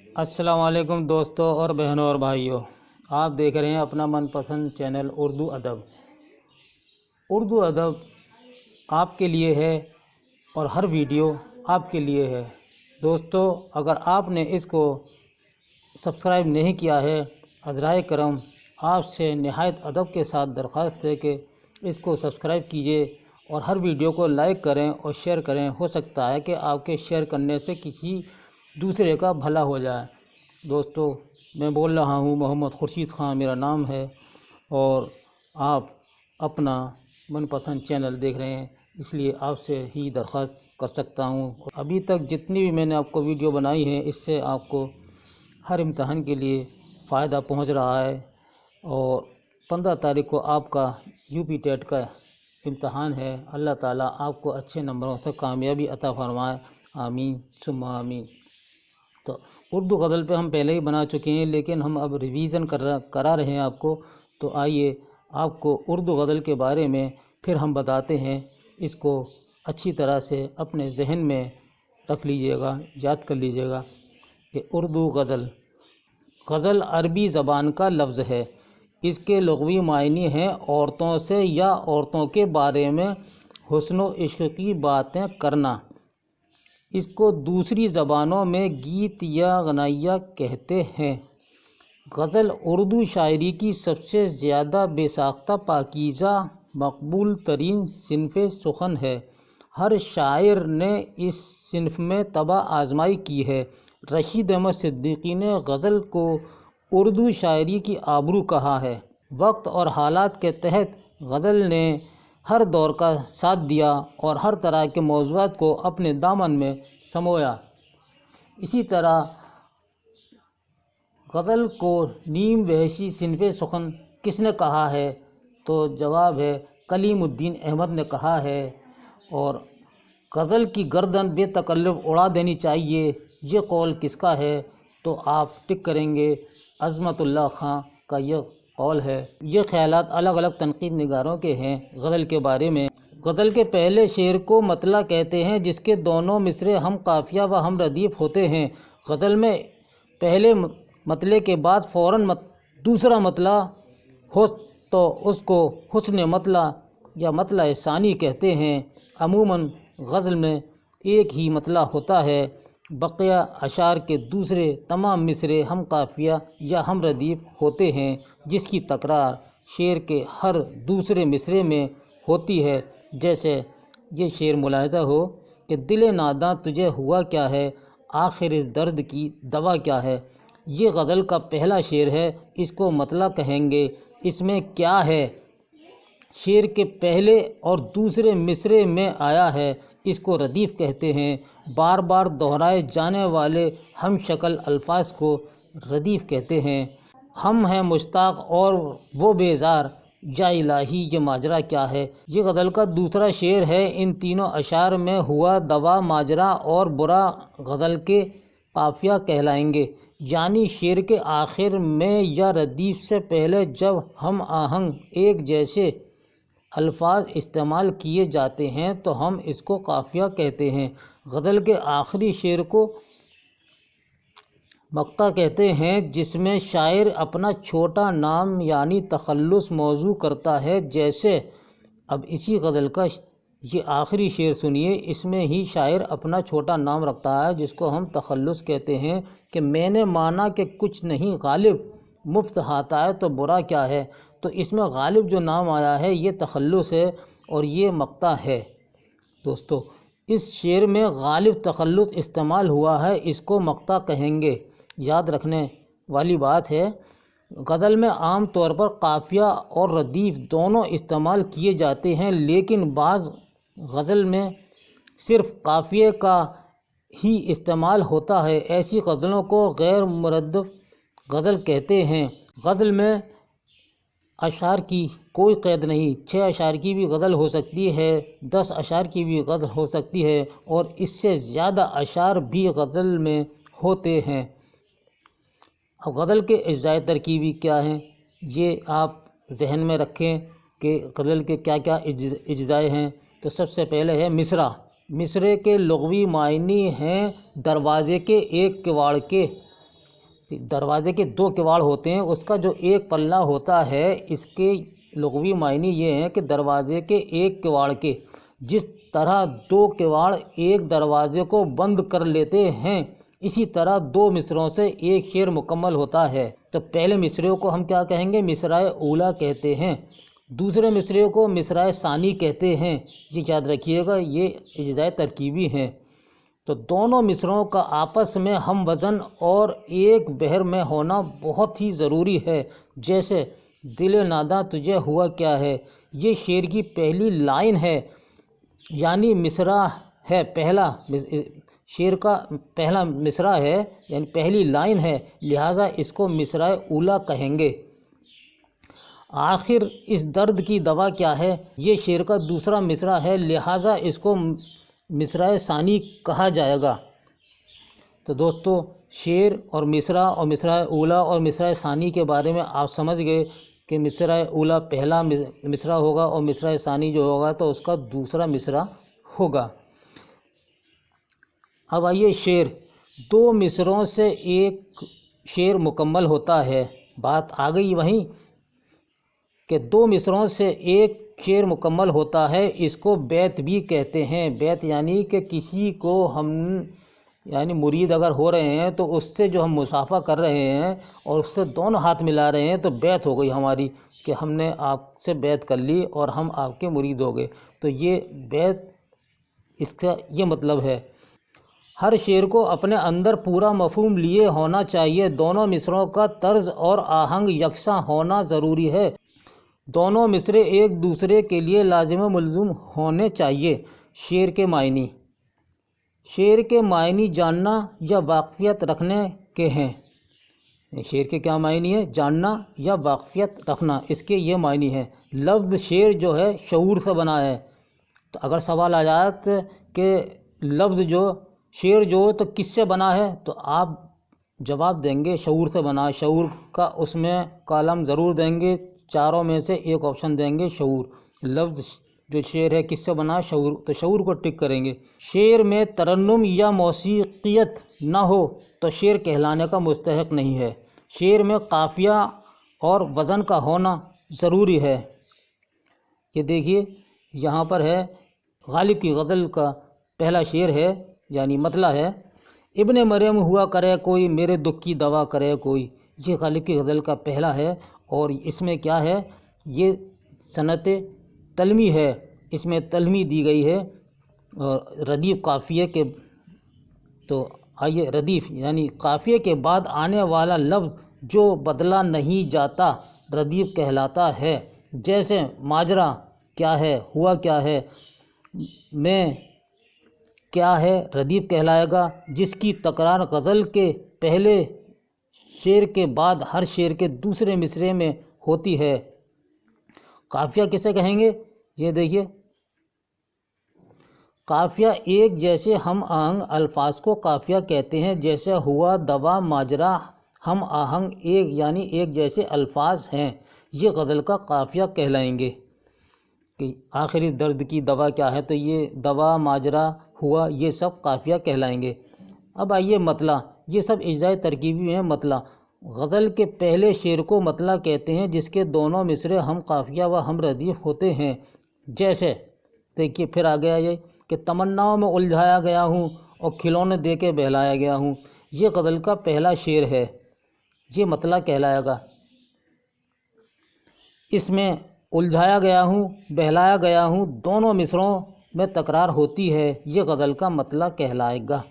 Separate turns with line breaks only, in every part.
السلام علیکم دوستوں اور بہنوں اور بھائیوں، آپ دیکھ رہے ہیں اپنا من پسند چینل اردو ادب۔ اردو ادب آپ کے لیے ہے اور ہر ویڈیو آپ کے لیے ہے۔ دوستوں، اگر آپ نے اس کو سبسکرائب نہیں کیا ہے، عذرائے کرم آپ سے نہایت ادب کے ساتھ درخواست ہے کہ اس کو سبسکرائب کیجئے اور ہر ویڈیو کو لائک کریں اور شیئر کریں۔ ہو سکتا ہے کہ آپ کے شیئر کرنے سے کسی دوسرے کا بھلا ہو جائے۔ دوستو، میں بول رہا ہوں، محمد خورشید خان میرا نام ہے اور آپ اپنا من پسند چینل دیکھ رہے ہیں، اس لیے آپ سے ہی درخواست کر سکتا ہوں۔ ابھی تک جتنی بھی میں نے آپ کو ویڈیو بنائی ہے، اس سے آپ کو ہر امتحان کے لیے فائدہ پہنچ رہا ہے، اور 15 تاریخ کو آپ کا UP ٹیٹ کا امتحان ہے۔ اللہ تعالیٰ آپ کو اچھے نمبروں سے کامیابی عطا فرمائے، آمین ثم آمین۔ تو اردو غزل پہ ہم پہلے ہی بنا چکے ہیں، لیکن ہم اب ریویژن کرا رہے ہیں آپ کو، تو آئیے آپ کو اردو غزل کے بارے میں پھر ہم بتاتے ہیں۔ اس کو اچھی طرح سے اپنے ذہن میں رکھ لیجئے گا، یاد کر لیجئے گا کہ اردو غزل عربی زبان کا لفظ ہے۔ اس کے لغوی معنی ہیں عورتوں سے یا عورتوں کے بارے میں حسن و عشق کی باتیں کرنا۔ اس کو دوسری زبانوں میں گیت یا غنیہ کہتے ہیں۔ غزل اردو شاعری کی سب سے زیادہ بے ساختہ، پاکیزہ، مقبول ترین صنف سخن ہے۔ ہر شاعر نے اس صنف میں طبع آزمائی کی ہے۔ رشید احمد صدیقی نے غزل کو اردو شاعری کی آبرو کہا ہے۔ وقت اور حالات کے تحت غزل نے ہر دور کا ساتھ دیا اور ہر طرح کے موضوعات کو اپنے دامن میں سمویا۔ اسی طرح غزل کو نیم وحشی صنف سخن کس نے کہا ہے؟ تو جواب ہے کلیم الدین احمد نے کہا ہے۔ اور غزل کی گردن بے تکلف اڑا دینی چاہیے، یہ قول کس کا ہے؟ تو آپ ٹک کریں گے، عظمت اللہ خان کا یہ قول ہے۔ یہ خیالات الگ الگ تنقید نگاروں کے ہیں غزل کے بارے میں۔ غزل کے پہلے شعر کو مطلع کہتے ہیں، جس کے دونوں مصرعے ہم قافیہ و ہم ردیف ہوتے ہیں۔ غزل میں پہلے مطلع کے بعد فوراً دوسرا مطلع ہو تو اس کو حسن مطلع یا مطلع ثانی کہتے ہیں۔ عموماً غزل میں ایک ہی مطلع ہوتا ہے۔ بقیہ اشعار کے دوسرے تمام مصرعے ہم قافیہ یا ہم ردیف ہوتے ہیں، جس کی تکرار شعر کے ہر دوسرے مصرعے میں ہوتی ہے۔ جیسے یہ شعر ملاحظہ ہو کہ دل ناداں تجھے ہوا کیا ہے، آخر اس درد کی دوا کیا ہے۔ یہ غزل کا پہلا شعر ہے، اس کو مطلع کہیں گے۔ اس میں کیا ہے؟ شعر کے پہلے اور دوسرے مصرعے میں آیا ہے، اس کو ردیف کہتے ہیں۔ بار بار دہرائے جانے والے ہم شکل الفاظ کو ردیف کہتے ہیں۔ ہم ہیں مشتاق اور وہ بیزار، یا الہی یہ ماجرا کیا ہے۔ یہ غزل کا دوسرا شعر ہے۔ ان تینوں اشعار میں ہوا، دوا، ماجرا اور برا غزل کے قافیہ کہلائیں گے۔ یعنی شعر کے آخر میں یا ردیف سے پہلے جب ہم آہنگ ایک جیسے الفاظ استعمال کیے جاتے ہیں تو ہم اس کو قافیہ کہتے ہیں۔ غزل کے آخری شعر کو مقطع کہتے ہیں، جس میں شاعر اپنا چھوٹا نام یعنی تخلص موضوع کرتا ہے۔ جیسے اب اسی غزل کا یہ آخری شعر سنیے، اس میں ہی شاعر اپنا چھوٹا نام رکھتا ہے، جس کو ہم تخلص کہتے ہیں کہ میں نے مانا کہ کچھ نہیں غالب، مفت ہاتھ آئے تو برا کیا ہے۔ تو اس میں غالب جو نام آیا ہے یہ تخلص ہے اور یہ مقطع ہے۔ دوستو، اس شعر میں غالب تخلص استعمال ہوا ہے، اس کو مقطع کہیں گے۔ یاد رکھنے والی بات ہے، غزل میں عام طور پر قافیہ اور ردیف دونوں استعمال کیے جاتے ہیں، لیکن بعض غزل میں صرف قافیے کا ہی استعمال ہوتا ہے۔ ایسی غزلوں کو غیر مردف غزل کہتے ہیں۔ غزل میں اشعار کی کوئی قید نہیں، 6 اشعار کی بھی غزل ہو سکتی ہے، 10 اشعار کی بھی غزل ہو سکتی ہے، اور اس سے زیادہ اشعار بھی غزل میں ہوتے ہیں۔ اب غزل کے اجزائے ترکیبی کیا ہیں، یہ آپ ذہن میں رکھیں کہ غزل کے کیا کیا اجزائے ہیں۔ تو سب سے پہلے ہے مصرع۔ مصرعے کے لغوی معنی ہیں دروازے کے ایک کواڑ کے، دروازے کے دو کواڑ ہوتے ہیں، اس کا جو ایک پلہ ہوتا ہے، اس کے لغوی معنی یہ ہیں کہ دروازے کے ایک کواڑ کے جس طرح دو کواڑ ایک دروازے کو بند کر لیتے ہیں، اسی طرح دو مصرعوں سے ایک شعر مکمل ہوتا ہے۔ تو پہلے مصرعے کو ہم کیا کہیں گے؟ مصرع اولیٰ کہتے ہیں، دوسرے مصرعے کو مصرع ثانی کہتے ہیں۔ یہ یاد رکھیے گا، یہ اجزائے ترکیبی ہیں۔ تو دونوں مصرعوں کا آپس میں ہم وزن اور ایک بحر میں ہونا بہت ہی ضروری ہے۔ جیسے دل ناداں تجھے ہوا کیا ہے، یہ شعر کی پہلی لائن ہے، یعنی مصرع ہے، پہلا شعر کا پہلا مصرع ہے، یعنی پہلی لائن ہے، لہٰذا اس کو مصرع اولیٰ کہیں گے۔ آخر اس درد کی دوا کیا ہے، یہ شعر کا دوسرا مصرع ہے، لہٰذا اس کو مصرع ثانی کہا جائے گا۔ تو دوستو، شعر اور مصرع اولیٰ اور مصرع ثانی کے بارے میں آپ سمجھ گئے کہ مصرع اولیٰ پہلا مصرع ہوگا اور مصرع ثانی جو ہوگا تو اس کا دوسرا مصرع ہوگا۔ اب آئیے شعر، دو مصرعوں سے ایک شعر مکمل ہوتا ہے۔ بات آ گئی وہیں کہ دو مصرعوں سے ایک شعر مکمل ہوتا ہے، اس کو بیت بھی کہتے ہیں۔ بیت یعنی کہ کسی کو ہم یعنی مرید اگر ہو رہے ہیں تو اس سے جو ہم مصافحہ کر رہے ہیں اور اس سے دونوں ہاتھ ملا رہے ہیں تو بیت ہو گئی ہماری، کہ ہم نے آپ سے بیت کر لی اور ہم آپ کے مرید ہو گئے۔ تو یہ بیت، اس کا یہ مطلب ہے۔ ہر شعر کو اپنے اندر پورا مفہوم لیے ہونا چاہیے، دونوں مصرعوں کا طرز اور آہنگ یکساں ہونا ضروری ہے، دونوں مصرعے ایک دوسرے کے لیے لازم و ملزوم ہونے چاہیے۔ شعر کے معنی، شعر کے معنی جاننا یا واقفیت رکھنے کے ہیں۔ شعر کے کیا معنی ہے؟ جاننا یا واقفیت رکھنا، اس کے یہ معنی ہیں۔ لفظ شعر جو ہے شعور سے بنا ہے۔ تو اگر سوال آ جائے کہ لفظ جو شعر جو تو کس سے بنا ہے، تو آپ جواب دیں گے شعور سے بنا ہے۔ شعور کا اس میں کالم ضرور دیں گے، چاروں میں سے ایک آپشن دیں گے شعور۔ لفظ جو شعر ہے کس سے بنا ہے؟ شعور، تو شعور کو ٹک کریں گے۔ شعر میں ترنم یا موسیقیت نہ ہو تو شعر کہلانے کا مستحق نہیں ہے۔ شعر میں قافیہ اور وزن کا ہونا ضروری ہے۔ یہ دیکھیے یہاں پر ہے، غالب کی غزل کا پہلا شعر ہے، یعنی مطلع ہے، ابن مریم ہوا کرے کوئی، میرے دکھ کی دوا کرے کوئی۔ یہ غالب کی غزل کا پہلا ہے، اور اس میں کیا ہے؟ یہ صنعت تلمی ہے، اس میں تلمی دی گئی ہے اور ردیف قافیے کے۔ تو آئیے، ردیف یعنی قافیے کے بعد آنے والا لفظ جو بدلا نہیں جاتا ردیف کہلاتا ہے۔ جیسے ماجرا کیا ہے، ہوا کیا ہے، میں کیا ہے، ردیف کہلائے گا۔ جس کی تکرار غزل کے پہلے شعر کے بعد ہر شعر کے دوسرے مصرعے میں ہوتی ہے۔ قافیہ کسے کہیں گے؟ یہ دیکھیے، قافیہ ایک جیسے ہم آہنگ الفاظ کو قافیہ کہتے ہیں، جیسے ہوا، دوا، ماجرا ہم آہنگ ایک یعنی ایک جیسے الفاظ ہیں، یہ غزل کا قافیہ کہلائیں گے۔ کہ آخری درد کی دوا کیا ہے، تو یہ دوا، ماجرا، ہوا، یہ سب قافیہ کہلائیں گے۔ اب آئیے مطلع، یہ سب اجزائے ترکیبی ہیں۔ مطلع، غزل کے پہلے شعر کو مطلع کہتے ہیں، جس کے دونوں مصرعے ہم قافیہ و ہم ردیف ہوتے ہیں۔ جیسے دیکھیے پھر آ گیا یہ کہ تمناؤں میں الجھایا گیا ہوں اور کھلونے دے کے بہلایا گیا ہوں، یہ غزل کا پہلا شعر ہے، یہ مطلع کہلائے گا۔ اس میں الجھایا گیا ہوں، بہلایا گیا ہوں، دونوں مصرعوں میں تکرار ہوتی ہے، یہ غزل کا مطلع کہلائے گا۔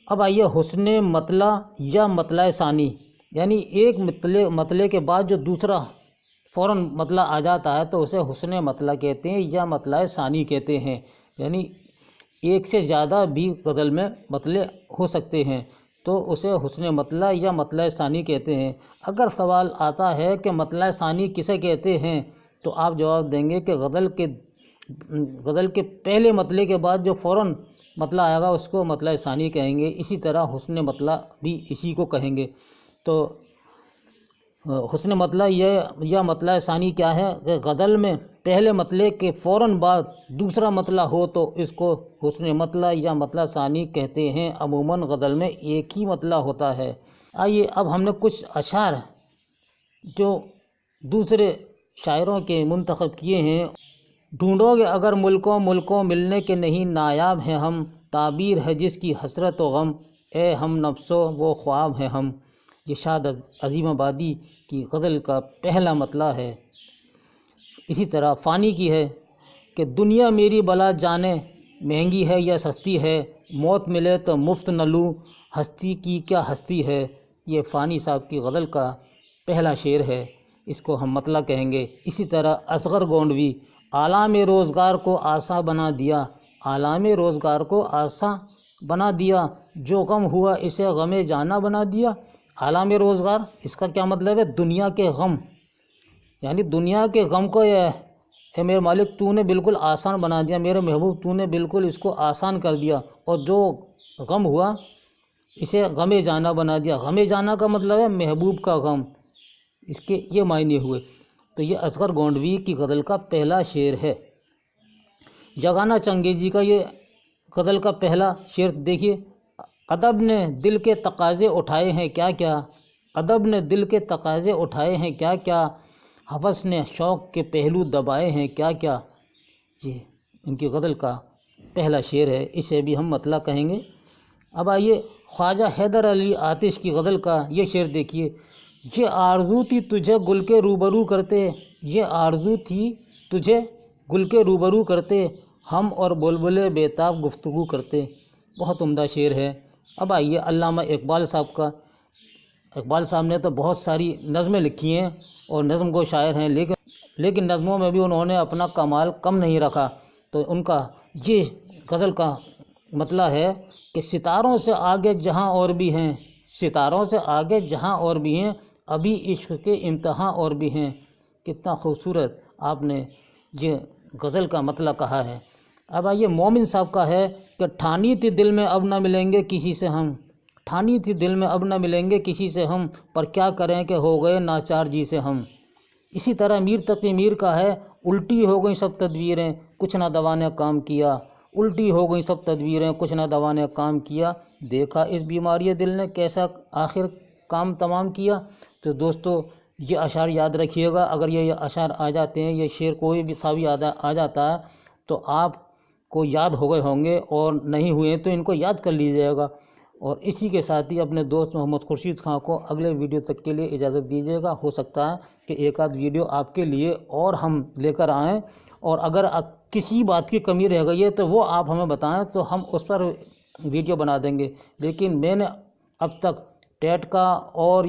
اب آئیے حسن مطلع یا مطلع ثانی، یعنی ایک مطلع کے بعد جو دوسرا فوراً مطلع آ جاتا ہے تو اسے حسن مطلع کہتے ہیں یا مطلع ثانی کہتے ہیں۔ یعنی ایک سے زیادہ بھی غزل میں مطلع ہو سکتے ہیں تو اسے حسن مطلع یا مطلع ثانی کہتے ہیں۔ اگر سوال آتا ہے کہ مطلع ثانی کسے کہتے ہیں، تو آپ جواب دیں گے کہ غزل کے پہلے مطلع کے بعد جو فوراً مطلع آئے گا اس کو مطلع ثانی کہیں گے۔ اسی طرح حسن مطلع بھی اسی کو کہیں گے۔ تو حسن مطلع یا مطلع ثانی کیا ہے کہ غزل میں پہلے مطلع کے فوراً بعد دوسرا مطلع ہو تو اس کو حسن مطلع یا مطلع ثانی کہتے ہیں۔ عموماً غزل میں ایک ہی مطلع ہوتا ہے۔ آئیے اب ہم نے کچھ اشعار جو دوسرے شاعروں کے منتخب کیے ہیں۔ ڈھونڈو گے اگر ملکوں ملنے کے نہیں نایاب ہیں ہم، تعبیر ہے جس کی حسرت و غم، اے ہم نفسو وہ خواب ہیں ہم۔ یہ شاد عظیم آبادی کی غزل کا پہلا مطلع ہے۔ اسی طرح فانی کی ہے کہ دنیا میری بلا جانے مہنگی ہے یا سستی ہے، موت ملے تو مفت نہ لوں، ہستی کی کیا ہستی ہے۔ یہ فانی صاحب کی غزل کا پہلا شعر ہے، اس کو ہم مطلع کہیں گے۔ اسی طرح اصغر گونڈوی، عالم روزگار کو آساں بنا دیا، عالم روزگار کو آساں بنا دیا، جو غم ہوا اسے غم جانا بنا دیا۔ عالم روزگار اس کا کیا مطلب ہے؟ دنیا کے غم، یعنی دنیا کے غم کو اے میرے مالک تو نے بالکل آسان بنا دیا، میرے محبوب تو نے بالکل اس کو آسان کر دیا، اور جو غم ہوا اسے غم جانا بنا دیا۔ غم جانا کا مطلب ہے محبوب کا غم، اس کے یہ معنی ہوئے۔ تو یہ اصغر گونڈوی کی غزل کا پہلا شعر ہے۔ جگانا چنگیزی کا یہ غزل کا پہلا شعر دیکھیے، ادب نے دل کے تقاضے اٹھائے ہیں کیا کیا، ادب نے دل کے تقاضے اٹھائے ہیں کیا کیا، ہوس نے شوق کے پہلو دبائے ہیں کیا کیا۔ یہ ان کی غزل کا پہلا شعر ہے، اسے بھی ہم مطلع کہیں گے۔ اب آئیے خواجہ حیدر علی آتش کی غزل کا یہ شعر دیکھیے، یہ آرزو تھی تجھے گل کے روبرو کرتے، یہ آرزو تھی تجھے گل کے روبرو کرتے، ہم اور بلبلے بیتاب گفتگو کرتے۔ بہت عمدہ شعر ہے۔ اب آئیے علامہ اقبال صاحب کا۔ اقبال صاحب نے تو بہت ساری نظمیں لکھی ہیں اور نظم کو شاعر ہیں، لیکن نظموں میں بھی انہوں نے اپنا کمال کم نہیں رکھا۔ تو ان کا یہ غزل کا مطلع ہے کہ ستاروں سے آگے جہاں اور بھی ہیں، ستاروں سے آگے جہاں اور بھی ہیں، ابھی عشق کے امتحاں اور بھی ہیں۔ کتنا خوبصورت آپ نے یہ غزل کا مطلع کہا ہے۔ اب آئیے مومن صاحب کا ہے کہ ٹھانی تھی دل میں اب نہ ملیں گے کسی سے ہم، ٹھانی تھی دل میں اب نہ ملیں گے کسی سے ہم، پر کیا کریں کہ ہو گئے ناچار جی سے ہم۔ اسی طرح میر تقی میر کا ہے، الٹی ہو گئیں سب تدبیریں کچھ نہ دوا نے کام کیا، الٹی ہو گئیں سب تدبیریں کچھ نہ دوا نے کام کیا، دیکھا اس بیماری دل نے کیسا آخر کام تمام کیا۔ تو دوستو یہ اشعار یاد رکھیے گا، اگر یہ اشعار آ جاتے ہیں، یہ شعر کوئی بھی ساوی آ جاتا ہے تو آپ کو یاد ہو گئے ہوں گے، اور نہیں ہوئے تو ان کو یاد کر لیجیے گا۔ اور اسی کے ساتھ ہی اپنے دوست محمد خورشید خان کو اگلے ویڈیو تک کے لیے اجازت دیجیے گا۔ ہو سکتا ہے کہ ایک آدھ ویڈیو آپ کے لیے اور ہم لے کر آئیں، اور اگر کسی بات کی کمی رہ گئی ہے تو وہ آپ ہمیں بتائیں تو ہم اس پر ویڈیو بنا دیں گے۔ لیکن میں نے اب تک ٹیٹ کا اور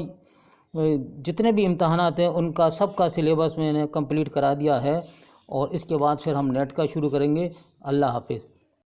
جتنے بھی امتحانات ہیں ان کا سب کا سلیبس میں نے کمپلیٹ کرا دیا ہے، اور اس کے بعد پھر ہم نیٹ کا شروع کریں گے۔ اللہ حافظ۔